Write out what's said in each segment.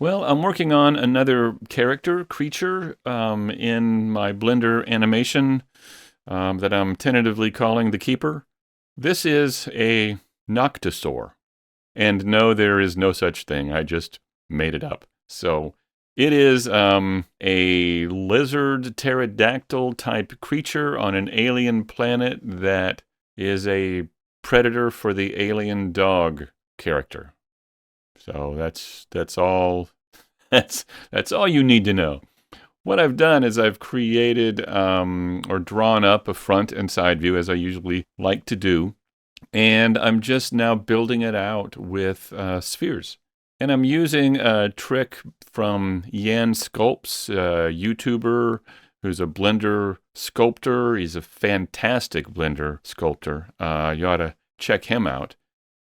Well, I'm working on another creature, in my Blender animation that I'm tentatively calling the Keeper. This is a Nachtosaur. And no, there is no such thing. I just made it up. So it is a lizard pterodactyl type creature on an alien planet that is a predator for the alien dog character. So that's all that's all you need to know. What I've done is I've created or drawn up a front and side view as I usually like to do, and I'm just now building it out with spheres. And I'm using a trick from Yan Sculpts, a YouTuber who's a Blender sculptor. He's a fantastic Blender sculptor. You ought to check him out,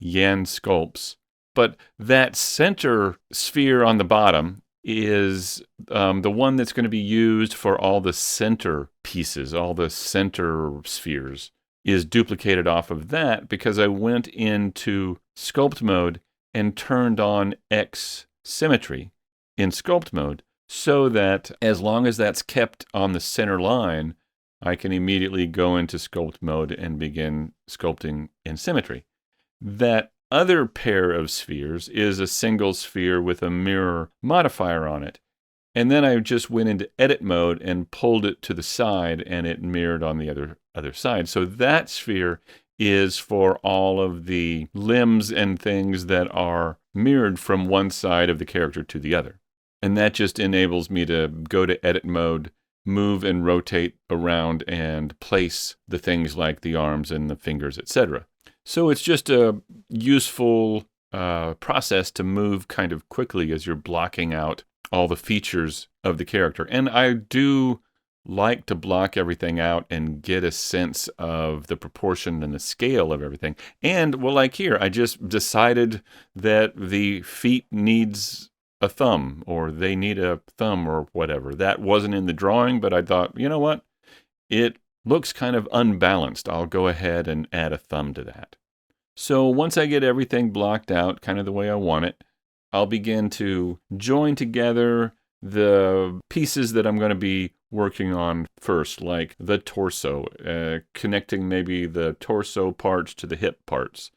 Yan Sculpts. But that center sphere on the bottom is the one that's going to be used for all the center pieces, all the center spheres, is duplicated off of that because I went into sculpt mode and turned on X symmetry in sculpt mode so that as long as that's kept on the center line, I can immediately go into sculpt mode and begin sculpting in symmetry. That other pair of spheres is a single sphere with a mirror modifier on it. And then I just went into edit mode and pulled it to the side and it mirrored on the other side. So that sphere is for all of the limbs and things that are mirrored from one side of the character to the other. And that just enables me to go to edit mode, move and rotate around and place the things like the arms and the fingers, etc. So it's just a useful process to move kind of quickly as you're blocking out all the features of the character. And I do like to block everything out and get a sense of the proportion and the scale of everything. And, well, like here, I just decided that the feet needs a thumb, or they need a thumb, or whatever. That wasn't in the drawing, but I thought, you know what? It looks kind of unbalanced. I'll go ahead and add a thumb to that. So once I get everything blocked out kind of the way I want it, I'll begin to join together the pieces that I'm going to be working on first, like the torso, connecting maybe the torso parts to the hip parts,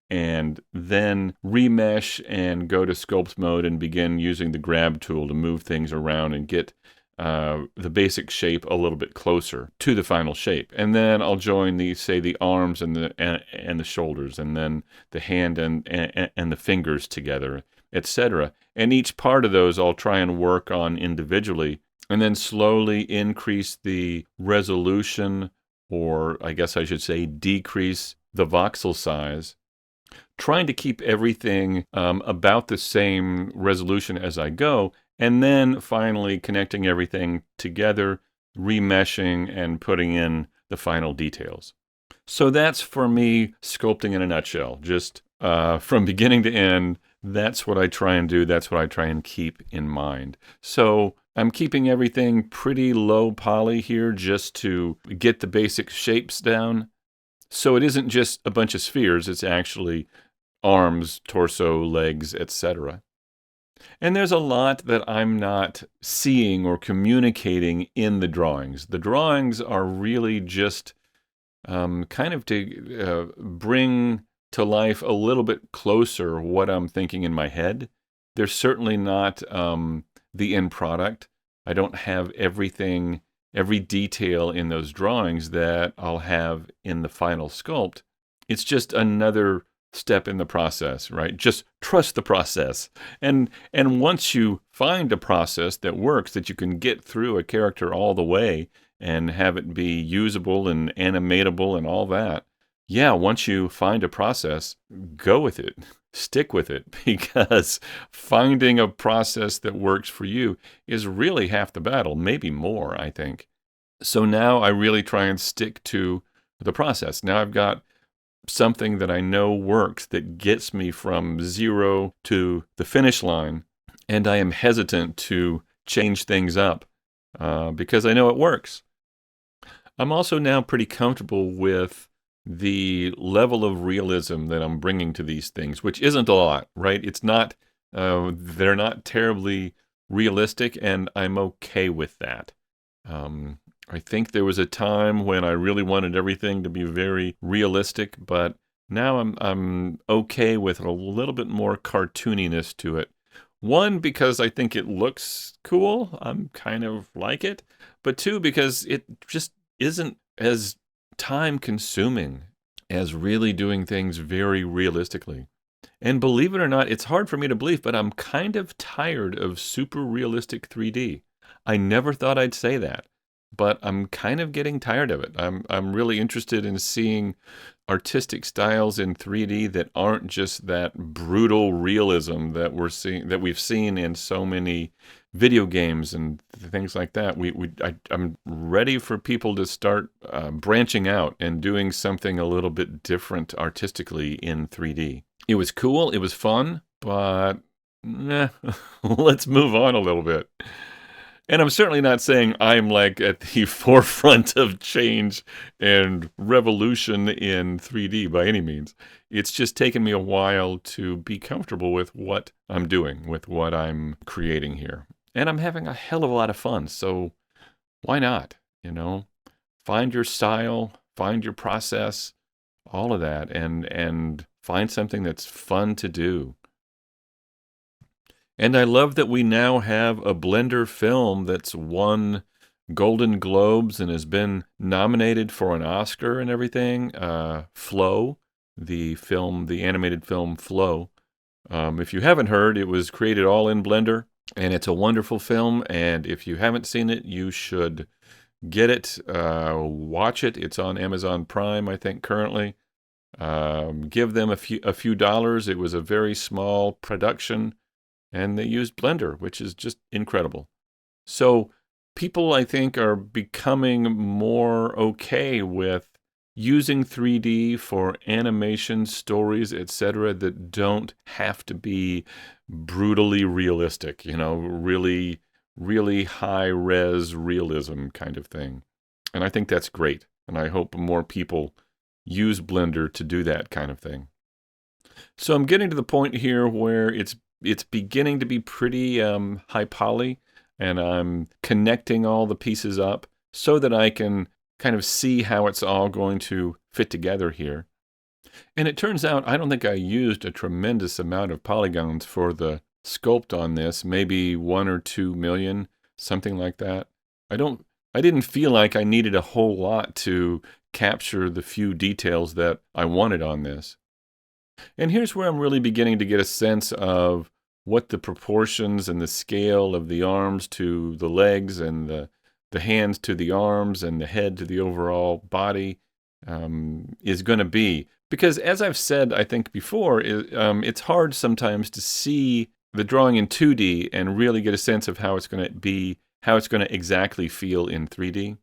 and then remesh and go to sculpt mode and begin using the grab tool to move things around and get the basic shape a little bit closer to the final shape. And then I'll join the arms and the shoulders, and then the hand and the fingers together, etc. And each part of those I'll try and work on individually, and then slowly increase the resolution, or I guess I should say decrease the voxel size, trying to keep everything about the same resolution as I go, and then finally connecting everything together, remeshing, and putting in the final details. So that's, for me, sculpting in a nutshell. Just from beginning to end, that's what I try and do. That's what I try and keep in mind. So I'm keeping everything pretty low poly here just to get the basic shapes down. So it isn't just a bunch of spheres. It's actually arms, torso, legs, etc. And there's a lot that I'm not seeing or communicating in the drawings. The drawings are really just kind of to bring to life a little bit closer what I'm thinking in my head. They're certainly not the end product. I don't have everything, every detail in those drawings that I'll have in the final sculpt. It's just another step in the process, right? Just trust the process. And once you find a process that works, that you can get through a character all the way and have it be usable and animatable and all that, yeah, once you find a process, go with it. Stick with it, because finding a process that works for you is really half the battle, maybe more, I think. So now I really try and stick to the process. Now I've got something that I know works, that gets me from zero to the finish line, and I am hesitant to change things up because I know it works. I'm also now pretty comfortable with the level of realism that I'm bringing to these things, which isn't a lot, right? It's not They're not terribly realistic, and I'm okay with that. I think there was a time when I really wanted everything to be very realistic, but now I'm okay with a little bit more cartooniness to it. One, because I think it looks cool. I'm kind of like it. But two, because it just isn't as time consuming as really doing things very realistically. And believe it or not, it's hard for me to believe, but I'm kind of tired of super realistic 3D. I never thought I'd say that, but I'm kind of getting tired of it. I'm really interested in seeing artistic styles in 3D that aren't just that brutal realism that we've seen in so many video games and things like that. I'm ready for people to start branching out and doing something a little bit different artistically in 3D. It was cool, it was fun, but let's move on a little bit. And I'm certainly not saying I'm like at the forefront of change and revolution in 3D by any means. It's just taken me a while to be comfortable with what I'm doing, with what I'm creating here. And I'm having a hell of a lot of fun, so why not? You know, find your style, find your process, all of that, and find something that's fun to do. And I love that we now have a Blender film that's won Golden Globes and has been nominated for an Oscar and everything. Flow, the animated film Flow. If you haven't heard, it was created all in Blender, and it's a wonderful film. And if you haven't seen it, you should get it, watch it. It's on Amazon Prime, I think, currently. Give them a few dollars. It was a very small production. And they used Blender, which is just incredible. So people, I think, are becoming more okay with using 3D for animation, stories, etc., that don't have to be brutally realistic, really, really high-res realism kind of thing. And I think that's great. And I hope more people use Blender to do that kind of thing. So I'm getting to the point here where it's beginning to be pretty high poly, and I'm connecting all the pieces up so that I can kind of see how it's all going to fit together here. And it turns out I don't think I used a tremendous amount of polygons for the sculpt on this, maybe 1 or 2 million, something like that. I didn't feel like I needed a whole lot to capture the few details that I wanted on this. And here's where I'm really beginning to get a sense of what the proportions and the scale of the arms to the legs and the hands to the arms and the head to the overall body is going to be. Because as I've said, I think before, it's hard sometimes to see the drawing in 2D and really get a sense of how it's going to be, how it's going to exactly feel in 3D.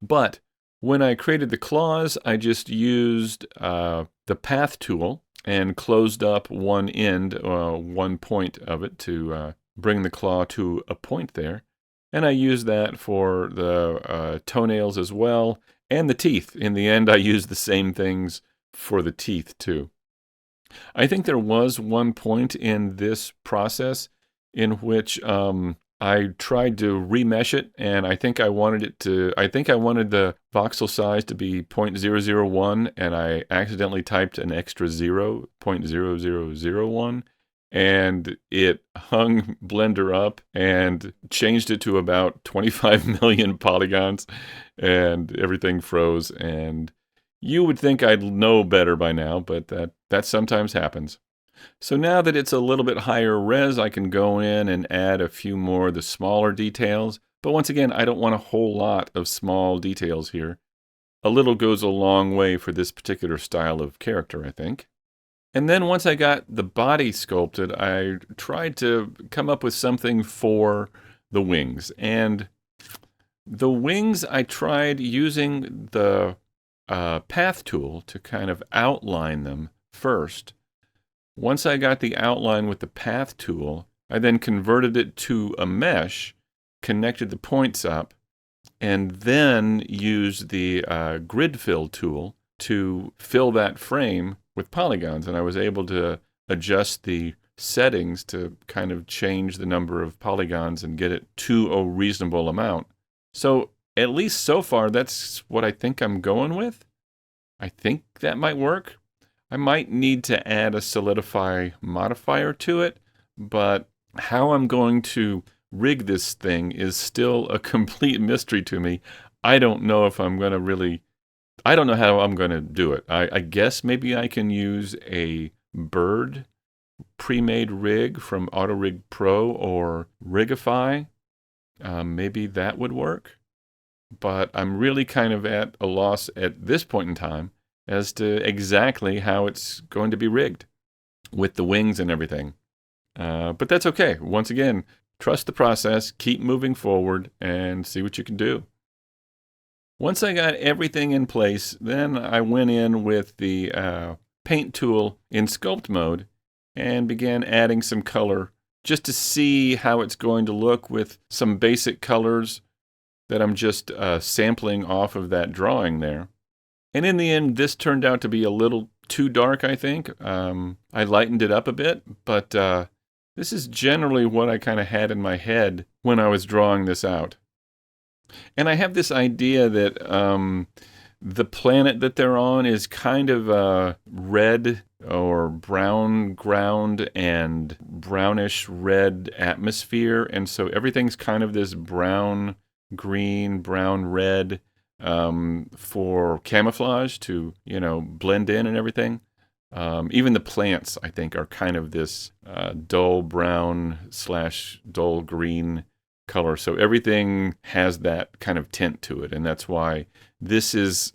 But when I created the claws, I just used the path tool and closed up one end, one point of it to bring the claw to a point there. And I used that for the toenails as well, and the teeth. In the end, I used the same things for the teeth too. I think there was one point in this process in which I tried to remesh it, and I think I wanted the voxel size to be 0.001, and I accidentally typed an extra 0.0001, and it hung Blender up and changed it to about 25 million polygons, and everything froze. And you would think I'd know better by now, but that sometimes happens. So now that it's a little bit higher res, I can go in and add a few more of the smaller details. But once again, I don't want a whole lot of small details here. A little goes a long way for this particular style of character, I think. And then once I got the body sculpted, I tried to come up with something for the wings. And the wings, I tried using the path tool to kind of outline them first. Once I got the outline with the path tool, I then converted it to a mesh, connected the points up, and then used the grid fill tool to fill that frame with polygons. And I was able to adjust the settings to kind of change the number of polygons and get it to a reasonable amount. So at least so far, that's what I think I'm going with. I think that might work. I might need to add a solidify modifier to it, but how I'm going to rig this thing is still a complete mystery to me. I don't know if I'm going to really, I don't know how I'm going to do it. I guess maybe I can use a bird pre-made rig from AutoRig Pro or Rigify. Maybe that would work. But I'm really kind of at a loss at this point in time as to exactly how it's going to be rigged with the wings and everything. But that's okay. Once again, trust the process, keep moving forward, and see what you can do. Once I got everything in place, then I went in with the paint tool in sculpt mode and began adding some color just to see how it's going to look with some basic colors that I'm just sampling off of that drawing there. And in the end, this turned out to be a little too dark, I think. I lightened it up a bit, but this is generally what I kind of had in my head when I was drawing this out. And I have this idea that the planet that they're on is kind of red or brown ground and brownish red atmosphere. And so everything's kind of this brown, green, brown, red for camouflage to, blend in and everything. Even the plants, I think, are kind of this dull brown / dull green color. So everything has that kind of tint to it. And that's why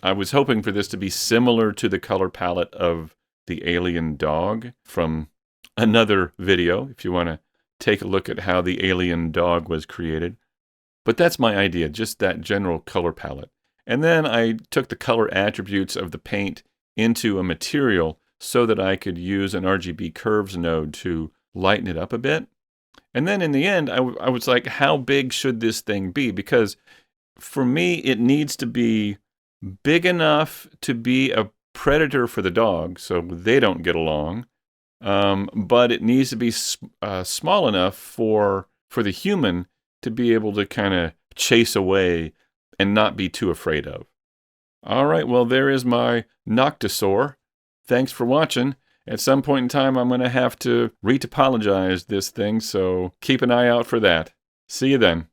I was hoping for this to be similar to the color palette of the alien dog from another video, if you want to take a look at how the alien dog was created. But that's my idea, just that general color palette. And then I took the color attributes of the paint into a material so that I could use an RGB curves node to lighten it up a bit. And then in the end, I was like, how big should this thing be? Because for me, it needs to be big enough to be a predator for the dog so they don't get along. But it needs to be small enough for the human to be able to kind of chase away and not be too afraid of. All right, well, there is my Nachtosaur. Thanks for watching. At some point in time, I'm going to have to retopologize this thing, so keep an eye out for that. See you then.